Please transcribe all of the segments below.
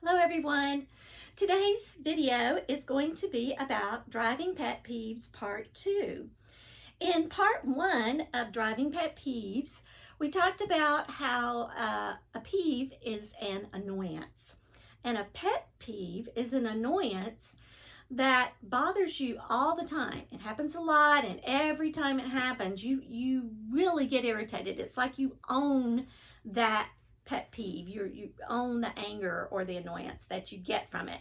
Hello everyone. Today's video is going to be about driving pet peeves part 2. In part 1 of driving pet peeves, we talked about how a peeve is an annoyance. And a pet peeve is an annoyance that bothers you all the time. It happens a lot, and every time it happens, you really get irritated. It's like you own that pet peeve. You own the anger or the annoyance that you get from it.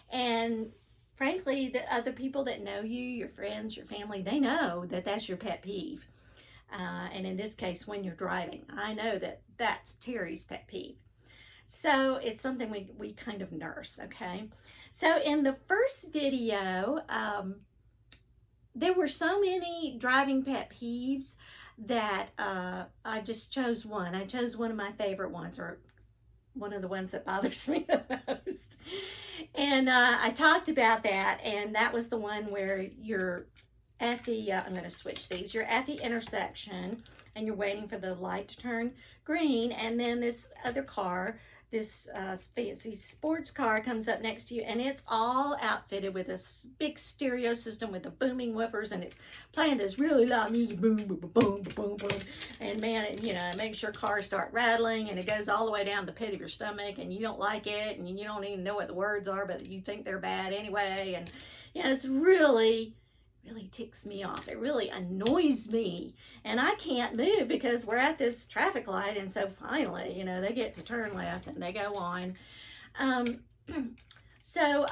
And frankly, the other people that know you, your friends, your family, they know that that's your pet peeve. And in this case, when you're driving, I know that that's Terry's pet peeve. So it's something we kind of nurse, okay? So in the first video, there were so many driving pet peeves that I just chose one. I chose one of my favorite ones, or one of the ones that bothers me the most. And I talked about that, and that was the one where you're at the, I'm going to switch these, you're at the intersection and you're waiting for the light to turn green, and then this other car, this fancy sports car, comes up next to you, and it's all outfitted with a big stereo system with the booming woofers, and it's playing this really loud music, boom, boom, boom, boom, boom, and man, it makes your car start rattling, and it goes all the way down the pit of your stomach, and you don't like it, and you don't even know what the words are, but you think they're bad anyway, and it's really ticks me off. It really annoys me, and I can't move because we're at this traffic light, and so finally, they get to turn left and they go on. So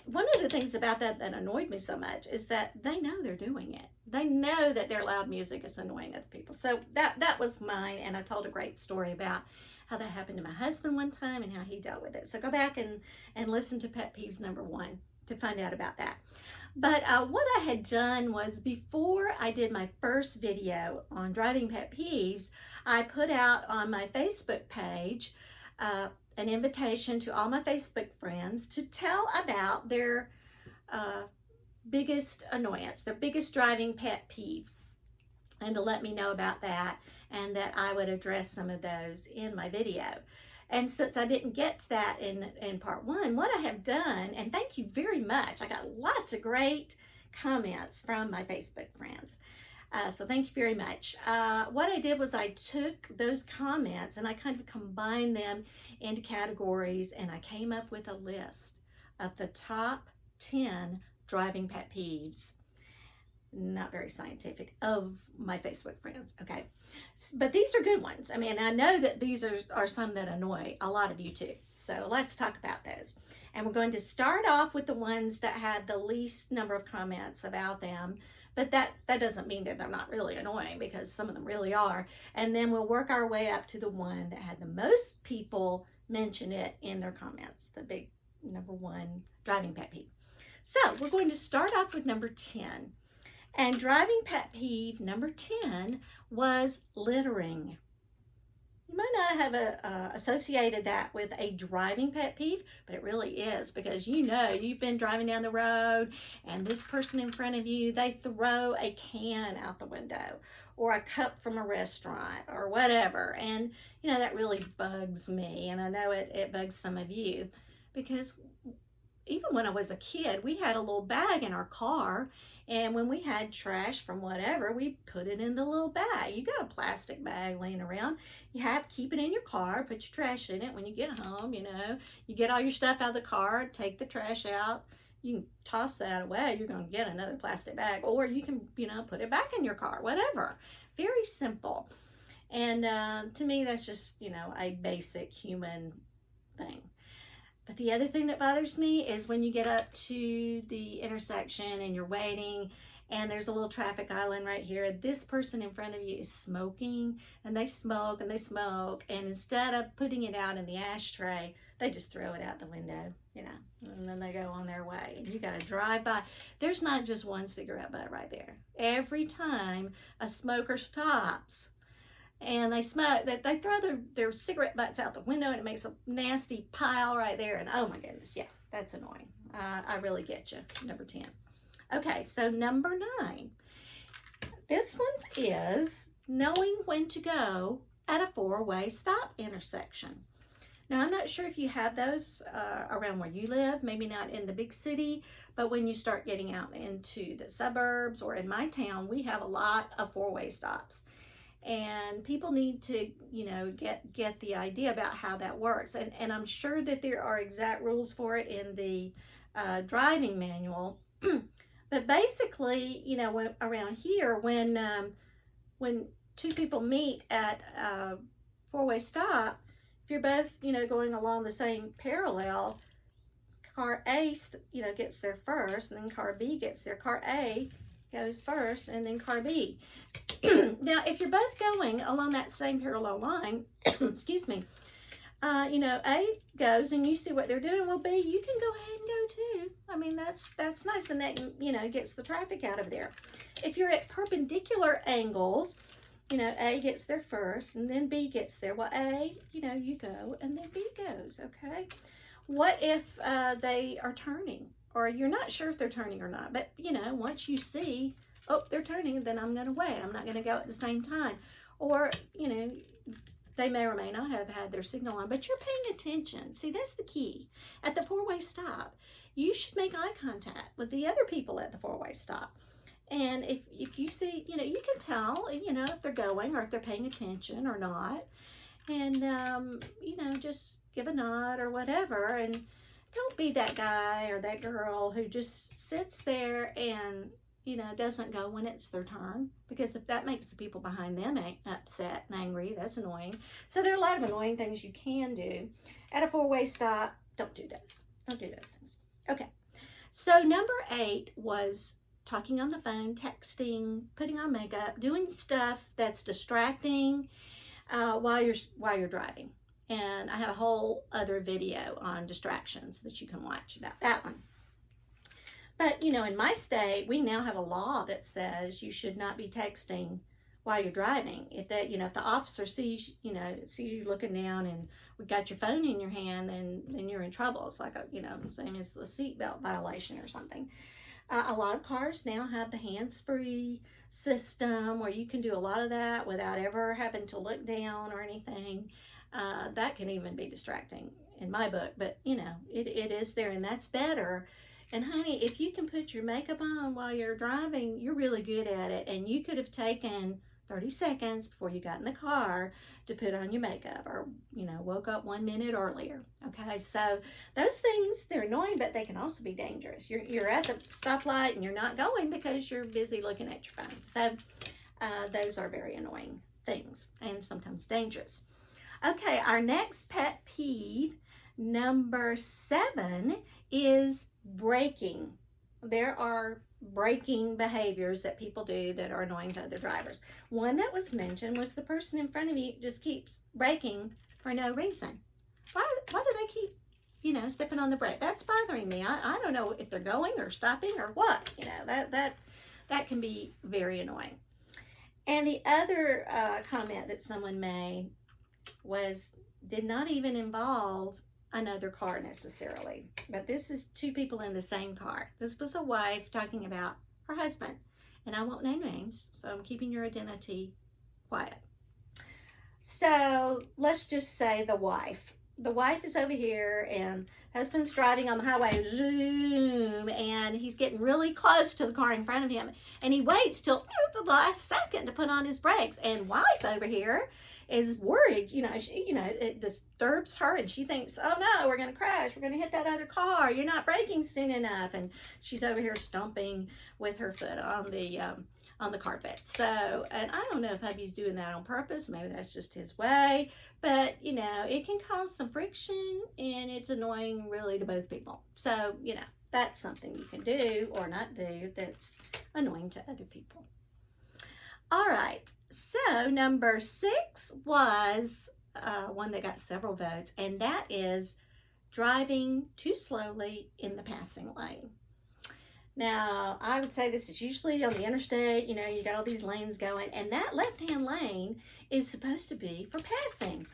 one of the things about that annoyed me so much is that they know they're doing it. They know that their loud music is annoying other people. So that was mine, and I told a great story about how that happened to my husband one time and how he dealt with it. So go back and listen to Pet Peeves number 1 to find out about that. But what I had done was, before I did my first video on driving pet peeves, I put out on my Facebook page an invitation to all my Facebook friends to tell about their biggest annoyance, their biggest driving pet peeve, and to let me know about that, and that I would address some of those in my video. And since I didn't get to that in part 1, what I have done, and thank you very much, I got lots of great comments from my Facebook friends. So thank you very much. What I did was I took those comments and I kind of combined them into categories, and I came up with a list of the top 10 driving pet peeves. Not very scientific, of my Facebook friends, okay? But these are good ones. I mean, I know that these are some that annoy a lot of you too. So let's talk about those. And we're going to start off with the ones that had the least number of comments about them. But that doesn't mean that they're not really annoying, because some of them really are. And then we'll work our way up to the one that had the most people mention it in their comments, the big number 1 driving pet peeve. So we're going to start off with number 10. And driving pet peeve number 10 was littering. You might not have associated that with a driving pet peeve, but it really is, because you've been driving down the road and this person in front of you, they throw a can out the window or a cup from a restaurant or whatever. And, that really bugs me, and I know it bugs some of you, because even when I was a kid, we had a little bag in our car, and when we had trash from whatever, we put it in the little bag. You got a plastic bag laying around, you have to keep it in your car, put your trash in it. When you get home, you get all your stuff out of the car, take the trash out, you can toss that away, you're going to get another plastic bag, or you can, put it back in your car, whatever. Very simple. And to me, that's just, a basic human thing. But the other thing that bothers me is when you get up to the intersection and you're waiting, and there's a little traffic island right here. This person in front of you is smoking, and they smoke and they smoke, and instead of putting it out in the ashtray, they just throw it out the window, and then they go on their way. And you got to drive by. There's not just one cigarette butt right there. Every time a smoker stops and they smoke, they throw their cigarette butts out the window, and it makes a nasty pile right there. And oh my goodness, yeah, that's annoying. I really get you. Number 10. Okay, so number 9. This one is knowing when to go at a 4-way stop intersection. Now, I'm not sure if you have those around where you live, maybe not in the big city, but when you start getting out into the suburbs or in my town, we have a lot of four-way stops. And people need to, you know, get the idea about how that works. And I'm sure that there are exact rules for it in the driving manual. But basically, you know, around here, when two people meet at a four-way stop, if you're both, you know, going along the same parallel, car A, you know, gets there first, and then car B gets there. Car A goes first, and then car B. Now, if you're both going along that same parallel line, excuse me, you know, A goes and you see what they're doing. Well, B, you can go ahead and go too. I mean, that's nice, and that, you know, gets the traffic out of there. If you're at perpendicular angles, you know, A gets there first and then B gets there. Well, A, you know, you go and then B goes, okay? What if they are turning, or you're not sure if they're turning or not, but, you know, once you see, oh, they're turning, then I'm going to wait. I'm not going to go at the same time. Or, you know, they may or may not have had their signal on, but you're paying attention. See, that's the key. At the four-way stop, you should make eye contact with the other people at the four-way stop. And if you see, you know, you can tell, you know, if they're going or if they're paying attention or not. And, you know, just give a nod or whatever. And don't be that guy or that girl who just sits there and, you know, doesn't go when it's their turn. Because if that makes the people behind them upset and angry, that's annoying. So there are a lot of annoying things you can do. At a four-way stop, don't do those. Don't do those things. Okay. So number 8 was talking on the phone, texting, putting on makeup, doing stuff that's distracting while you're driving. And I have a whole other video on distractions that you can watch about that one. But, you know, in my state, we now have a law that says you should not be texting while you're driving. If that, you know, if the officer sees you looking down and we got your phone in your hand, then you're in trouble. It's like you know, the same as the seatbelt violation or something. A lot of cars now have the hands-free system where you can do a lot of that without ever having to look down or anything. That can even be distracting in my book, but you know, it is there, and that's better. And honey, if you can put your makeup on while you're driving, you're really good at it, and you could have taken 30 seconds before you got in the car to put on your makeup, or, you know, woke up 1 minute earlier. Okay, so those things, they're annoying, but they can also be dangerous. You're at the stoplight and you're not going because you're busy looking at your phone. So those are very annoying things and sometimes dangerous. Okay, our next pet peeve, number 7, is braking. There are braking behaviors that people do that are annoying to other drivers. One that was mentioned was the person in front of you just keeps braking for no reason. Why do they keep, you know, stepping on the brake? That's bothering me. I don't know if they're going or stopping or what. You know, that can be very annoying. And the other comment that someone made did not even involve another car necessarily, but this is 2 people in the same car. This was a wife talking about her husband, and I won't name names, so I'm keeping your identity quiet. So let's just say the wife is over here and husband's driving on the highway, zoom, and he's getting really close to the car in front of him, and he waits till the last second to put on his brakes, and wife over here is worried, you know, it disturbs her, and she thinks, oh no, we're going to crash, we're going to hit that other car, you're not braking soon enough, and she's over here stomping with her foot on the carpet. So, and I don't know if hubby's doing that on purpose, maybe that's just his way, but you know, it can cause some friction, and it's annoying really to both people. So, you know, that's something you can do or not do that's annoying to other people. All right, so number 6 was one that got several votes, and that is driving too slowly in the passing lane. Now, I would say this is usually on the interstate, you know, you got all these lanes going, and that left-hand lane is supposed to be for passing.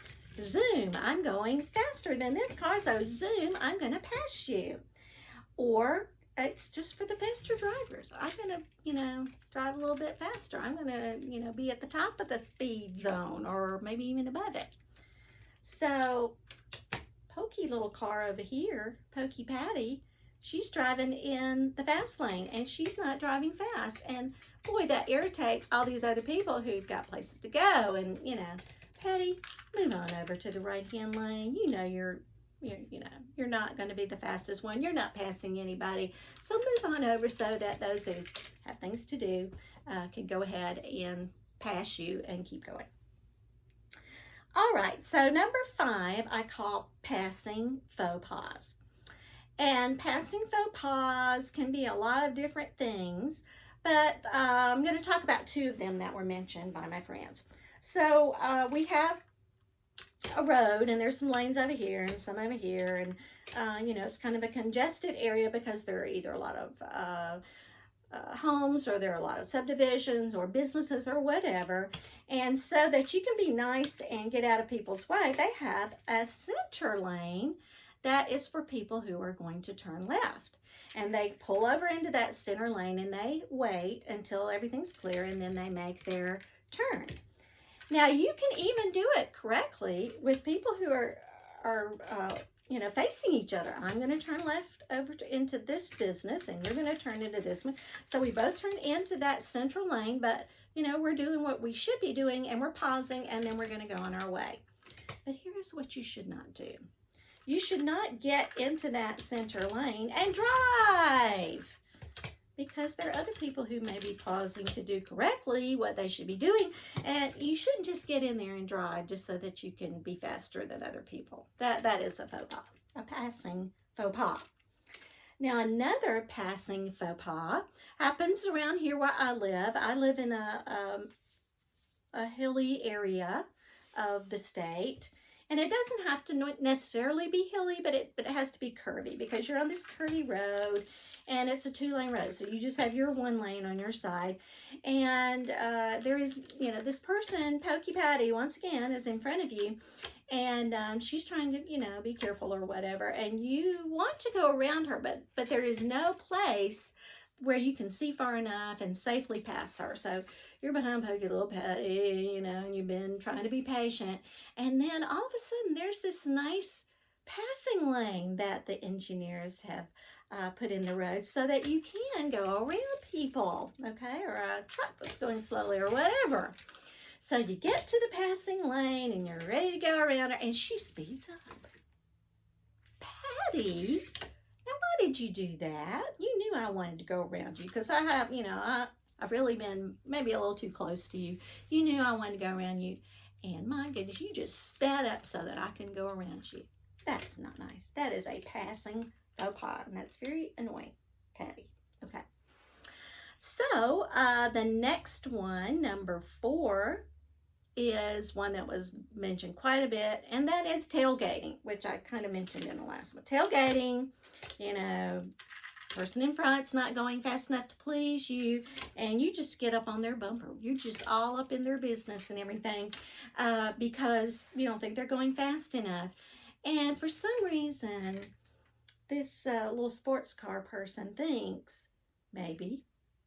Zoom, I'm going faster than this car, so zoom, I'm going to pass you. Or it's just for the faster drivers. I'm going to, you know, drive a little bit faster. I'm going to, you know, be at the top of the speed zone or maybe even above it. So pokey little car over here, Pokey Patty, she's driving in the fast lane and she's not driving fast. And boy, that irritates all these other people who've got places to go. And, you know, Patty, move on over to the right-hand lane. You know you're not going to be the fastest one. You're not passing anybody. So move on over so that those who have things to do can go ahead and pass you and keep going. All right, so number 5, I call passing faux pas. And passing faux pas can be a lot of different things, but I'm going to talk about 2 of them that were mentioned by my friends. So we have a road, and there's some lanes over here and some over here, and you know, it's kind of a congested area because there are either a lot of homes, or there are a lot of subdivisions or businesses or whatever. And so that you can be nice and get out of people's way, they have a center lane that is for people who are going to turn left. And they pull over into that center lane and they wait until everything's clear, and then they make their turn. Now, you can even do it correctly with people who are you know, facing each other. I'm going to turn left over into this business, and you're going to turn into this one. So we both turn into that central lane, but, you know, we're doing what we should be doing, and we're pausing, and then we're going to go on our way. But here's what you should not do. You should not get into that center lane and drive, because there are other people who may be pausing to do correctly what they should be doing, and you shouldn't just get in there and drive just so that you can be faster than other people. That is a faux pas, a passing faux pas. Now, another passing faux pas happens around here where I live. I live in a hilly area of the state. And it doesn't have to necessarily be hilly, but it has to be curvy, because you're on this curvy road, and it's a 2-lane road. So you just have your 1 lane on your side. And there is, you know, this person, Pokey Patty, once again, is in front of you. And she's trying to, you know, be careful or whatever. And you want to go around her, but there is no place where you can see far enough and safely pass her. So you're behind Pokey Little Patty, you know, and you've been trying to be patient. And then all of a sudden, there's this nice passing lane that the engineers have put in the road so that you can go around people, okay, or a truck that's going slowly or whatever. So you get to the passing lane, and you're ready to go around her, and she speeds up. Patty, now why did you do that? You knew I wanted to go around you, because I have, you know, I've really been maybe a little too close to you. You knew I wanted to go around you. And my goodness, you just sped up so that I can go around you. That's not nice. That is a passing faux pas, and that's very annoying, Patty. Okay. So the next one, number 4, is one that was mentioned quite a bit, and that is tailgating, which I kind of mentioned in the last one. Tailgating, you know, person in front's not going fast enough to please you, and you just get up on their bumper. You're just all up in their business and everything because you don't think they're going fast enough. And for some reason, this little sports car person thinks maybe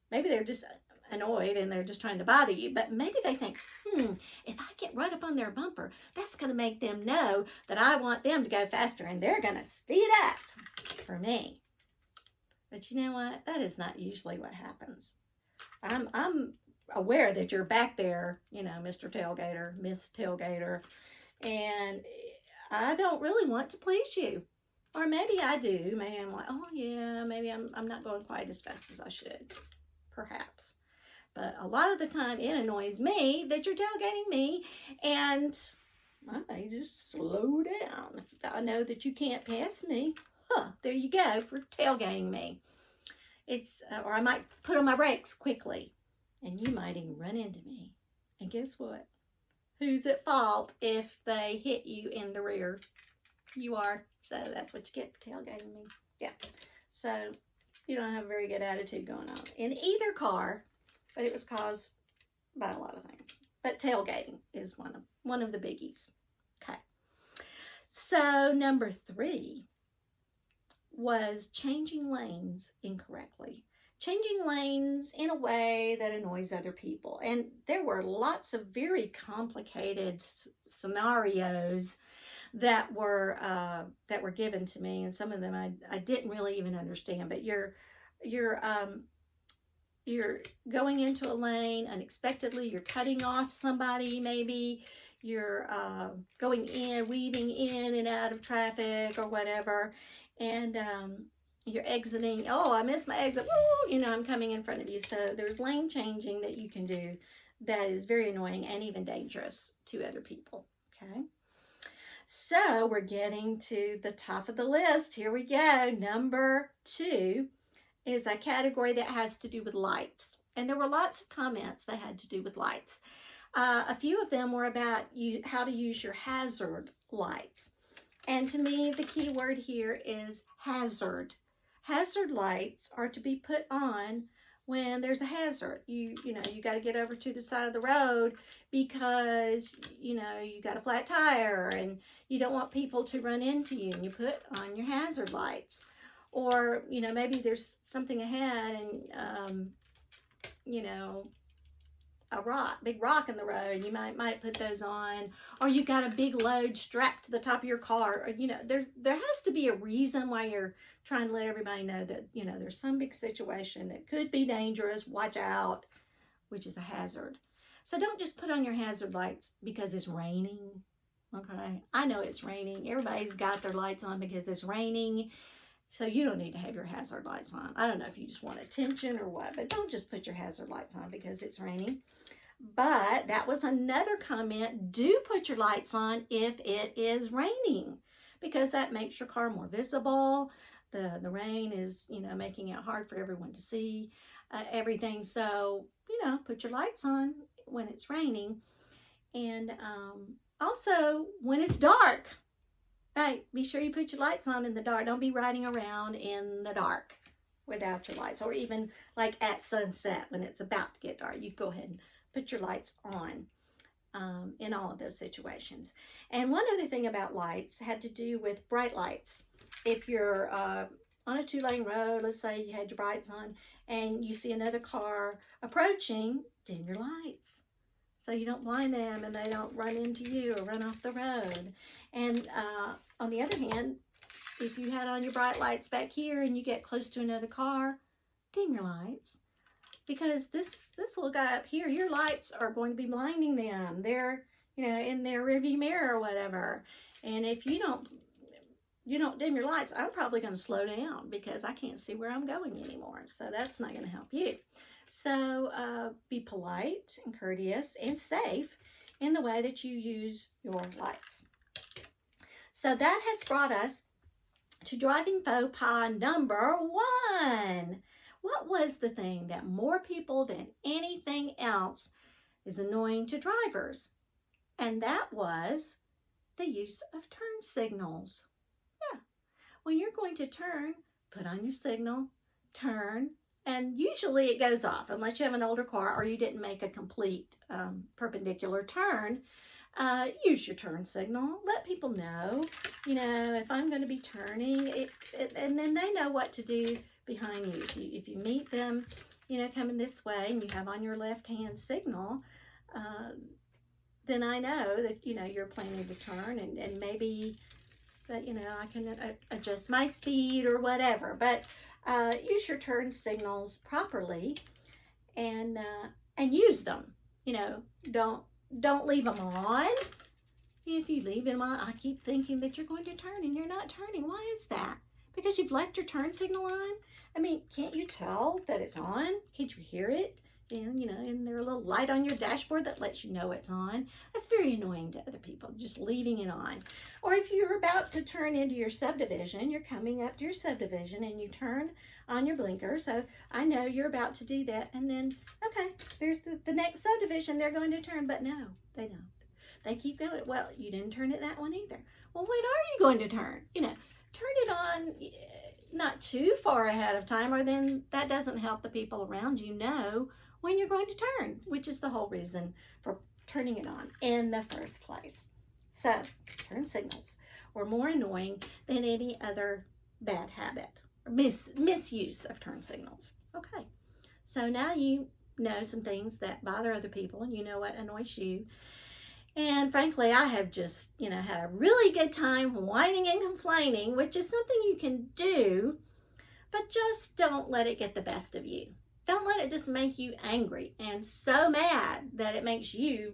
they're just annoyed and they're just trying to bother you, but maybe they think, if I get right up on their bumper, that's going to make them know that I want them to go faster, and they're going to speed up for me. But you know what? That is not usually what happens. I'm aware that you're back there, you know, Mr. Tailgater, Miss Tailgater, and I don't really want to please you. Or maybe I do. Maybe I'm like, oh yeah, maybe I'm not going quite as fast as I should. Perhaps. But a lot of the time it annoys me that you're tailgating me, and I may just slow down. If I know that you can't pass me, there you go for tailgating me. It's or I might put on my brakes quickly, and you might even run into me. And guess what? Who's at fault if they hit you in the rear? You are. So that's what you get for tailgating me. Yeah. So you don't have a very good attitude going on in either car, but it was caused by a lot of things. But tailgating is one of the biggies. Okay. So number 3 was changing lanes incorrectly. Changing lanes in a way that annoys other people. And there were lots of very complicated scenarios that were given to me, and some of them I didn't really even understand. But you're you're going into a lane unexpectedly. You're cutting off somebody, maybe you're going in, weaving in and out of traffic or whatever, and you're exiting. Oh, I missed my exit. Woo! You know, I'm coming in front of you. So there's lane changing that you can do that is very annoying and even dangerous to other people. Okay. So we're getting to the top of the list. Here we go. Number 2 is a category that has to do with lights. And there were lots of comments that had to do with lights. A few of them were about how to use your hazard lights. And to me, the key word here is hazard. Hazard lights are to be put on when there's a hazard. You got to get over to the side of the road because, you got a flat tire and you don't want people to run into you, and you put on your hazard lights. Or, maybe there's something ahead and, a big rock in the road, you might put those on. Or you got a big load strapped to the top of your car. Or, there has to be a reason why you're trying to let everybody know that, there's some big situation that could be dangerous. Watch out, which is a hazard. So don't just put on your hazard lights because it's raining. Okay, I know it's raining. Everybody's got their lights on because it's raining. So you don't need to have your hazard lights on. I don't know if you just want attention or what, but don't just put your hazard lights on because it's raining. But that was another comment. Do put your lights on if it is raining, because that makes your car more visible. The rain is, making it hard for everyone to see everything. So, put your lights on when it's raining. And also when it's dark. Right, be sure you put your lights on in the dark. Don't be riding around in the dark without your lights. Or even like at sunset when it's about to get dark. You go ahead and put your lights on in all of those situations. And one other thing about lights had to do with bright lights. If you're on a 2-lane road, let's say you had your brights on and you see another car approaching, dim your lights, so you don't blind them and they don't run into you or run off the road. And on the other hand, if you had on your bright lights back here and you get close to another car, dim your lights. Because this little guy up here, your lights are going to be blinding them. They're, in their rearview mirror or whatever. And if you don't dim your lights, I'm probably going to slow down because I can't see where I'm going anymore. So that's not going to help you. So be polite and courteous and safe in the way that you use your lights. So that has brought us to driving faux pas number 1. What was the thing that more people than anything else is annoying to drivers? And that was the use of turn signals. Yeah. When you're going to turn, put on your signal, turn, and usually it goes off unless you have an older car or you didn't make a complete perpendicular turn. Use your turn signal. Let people know, if I'm going to be turning, and then they know what to do behind you. If you meet them, coming this way and you have on your left-hand signal, then I know that, you're planning to turn and maybe that, I can adjust my speed or whatever. But use your turn signals properly and use them. Don't leave them on. If you leave them on, I keep thinking that you're going to turn and you're not turning. Why is that? Because you've left your turn signal on? I mean, can't you tell that it's on? Can't you hear it? And there's a little light on your dashboard that lets you know it's on. That's very annoying to other people, just leaving it on. Or if you're about to turn into your subdivision, you're coming up to your subdivision and you turn on your blinker. So I know you're about to do that. And then, okay, there's the next subdivision they're going to turn. But no, they don't. They keep going. Well, you didn't turn it that one either. Well, when are you going to turn? Turn it on not too far ahead of time, or then that doesn't help the people around you know when you're going to turn, which is the whole reason for turning it on in the first place. So turn signals were more annoying than any other bad habit or misuse of turn signals. Okay, so now you know some things that bother other people and you know what annoys you. And frankly, I have just, had a really good time whining and complaining, which is something you can do, but just don't let it get the best of you. Don't let it just make you angry and so mad that it makes you,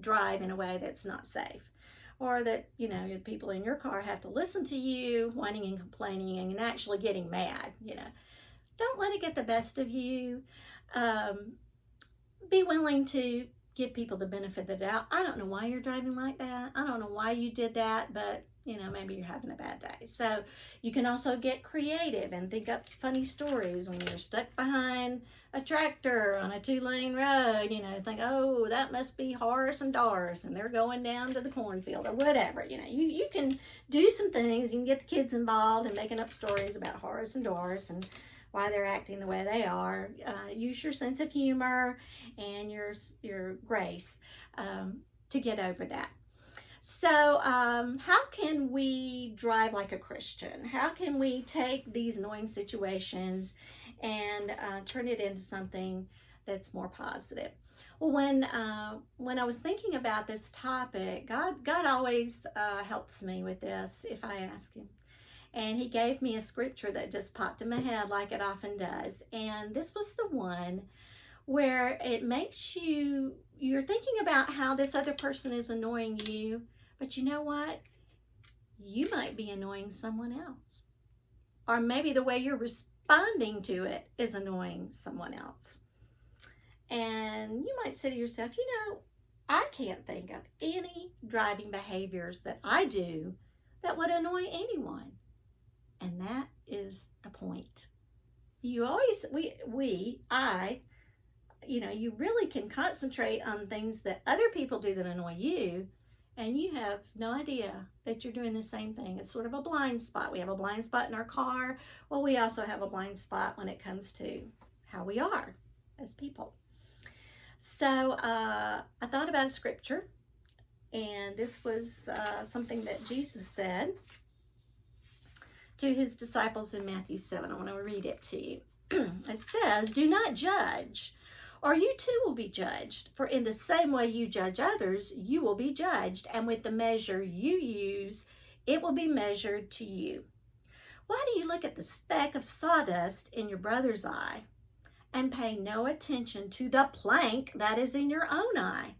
drive in a way that's not safe. Or that, the people in your car have to listen to you whining and complaining and actually getting mad, Don't let it get the best of you. Be willing to give people the benefit of the doubt. I don't know why you're driving like that. I don't know why you did that, but maybe you're having a bad day. So you can also get creative and think up funny stories when you're stuck behind a tractor on a 2-lane road. Think, oh, that must be Horace and Doris, and they're going down to the cornfield or whatever. You can do some things. You can get the kids involved in making up stories about Horace and Doris and why they're acting the way they are. Use your sense of humor and your grace to get over that. So how can we drive like a Christian? How can we take these annoying situations and turn it into something that's more positive? Well, when I was thinking about this topic, God always helps me with this if I ask him. And he gave me a scripture that just popped in my head like it often does. And this was the one where it makes you're thinking about how this other person is annoying you, but you know what? You might be annoying someone else. Or maybe the way you're responding to it is annoying someone else. And you might say to yourself, I can't think of any driving behaviors that I do that would annoy anyone. And that is the point. You really can concentrate on things that other people do that annoy you, and you have no idea that you're doing the same thing. It's sort of a blind spot. We have a blind spot in our car. Well, we also have a blind spot when it comes to how we are as people. So I thought about a scripture, and this was something that Jesus said to his disciples in Matthew 7. I want to read it to you. It says, "Do not judge, or you too will be judged. For in the same way you judge others, you will be judged. And with the measure you use, it will be measured to you. Why do you look at the speck of sawdust in your brother's eye and pay no attention to the plank that is in your own eye?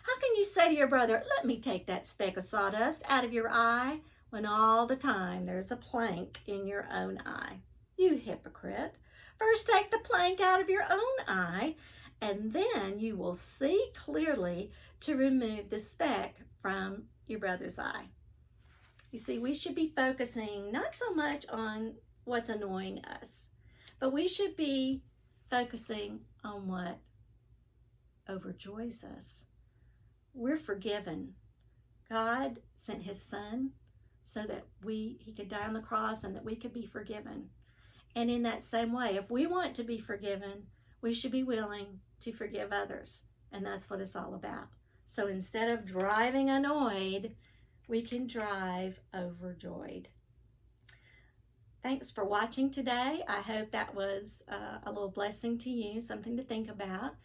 How can you say to your brother, 'Let me take that speck of sawdust out of your eye,' when all the time there's a plank in your own eye? You hypocrite. First take the plank out of your own eye, and then you will see clearly to remove the speck from your brother's eye." You see, we should be focusing not so much on what's annoying us, but we should be focusing on what overjoys us. We're forgiven. God sent his son so that he could die on the cross and that we could be forgiven. And in that same way, if we want to be forgiven, we should be willing to forgive others. And that's what it's all about. So instead of driving annoyed, we can drive overjoyed. Thanks for watching today. I hope that was a little blessing to you, something to think about.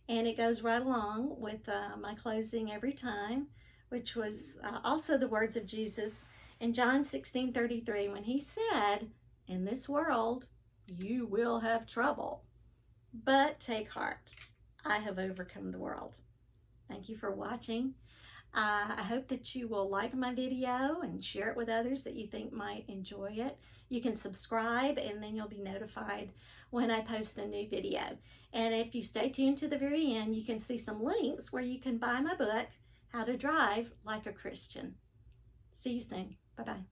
And it goes right along with my closing every time, which was also the words of Jesus in John 16:33, when he said, "In this world, you will have trouble, but take heart. I have overcome the world." Thank you for watching. I hope that you will like my video and share it with others that you think might enjoy it. You can subscribe, and then you'll be notified when I post a new video. And if you stay tuned to the very end, you can see some links where you can buy my book, How to Drive Like a Christian. See you soon. Bye-bye.